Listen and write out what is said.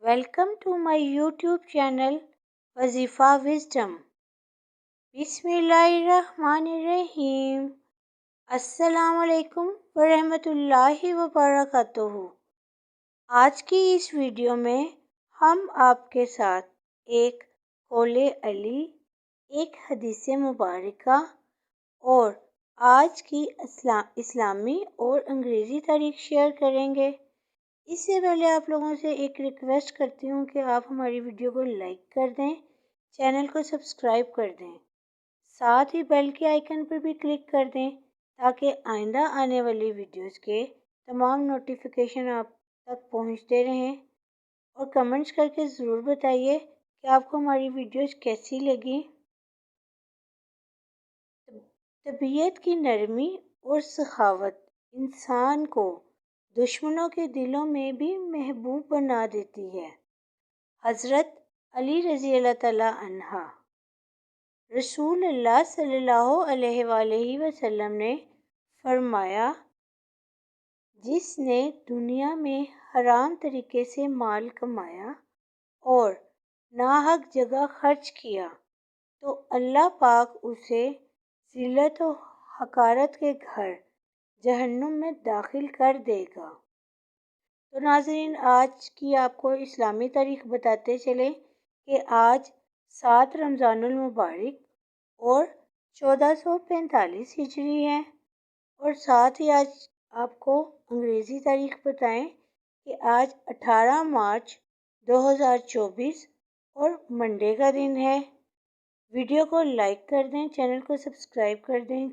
Welcome to my YouTube channel Wazifa Wisdom. Bismillahirrahmanirrahim. Assalamu alaikum warahmatullahi wabarakatuh. आज की इस video में हम आपके साथ एक कौले अली, एक हदीस मुबारका और आज की इस्लामी और अंग्रेज़ी तारीख शेयर करेंगे। इससे पहले आप लोगों से एक रिक्वेस्ट करती हूँ कि आप हमारी वीडियो को लाइक कर दें, चैनल को सब्सक्राइब कर दें, साथ ही बेल के आइकन पर भी क्लिक कर दें ताकि आइंदा आने वाली वीडियोस के तमाम नोटिफिकेशन आप तक पहुँचते रहें। और कमेंट्स करके ज़रूर बताइए कि आपको हमारी वीडियोस कैसी लगी। तबीयत की नरमी और सखावत इंसान को दुश्मनों के दिलों में भी महबूब बना देती है। हज़रत अली रज़ी अल्लाह तआला अन्हा। रसूल अल्लाह सल्लल्लाहु अलैहि वसल्लम ने फरमाया, जिसने दुनिया में हराम तरीके से माल कमाया और नाहक जगह खर्च किया तो अल्लाह पाक उसे ज़िल्लत और हकारत के घर जहन्नुम में दाखिल कर देगा। तो नाज़रीन, आज की आपको इस्लामी तारीख बताते चले कि आज 7 रमज़ानुल मुबारक और 1445 हिजरी है। और साथ ही आज आपको अंग्रेज़ी तारीख बताएं कि आज 18 मार्च 2024 और मंडे का दिन है। वीडियो को लाइक कर दें, चैनल को सब्सक्राइब कर दें।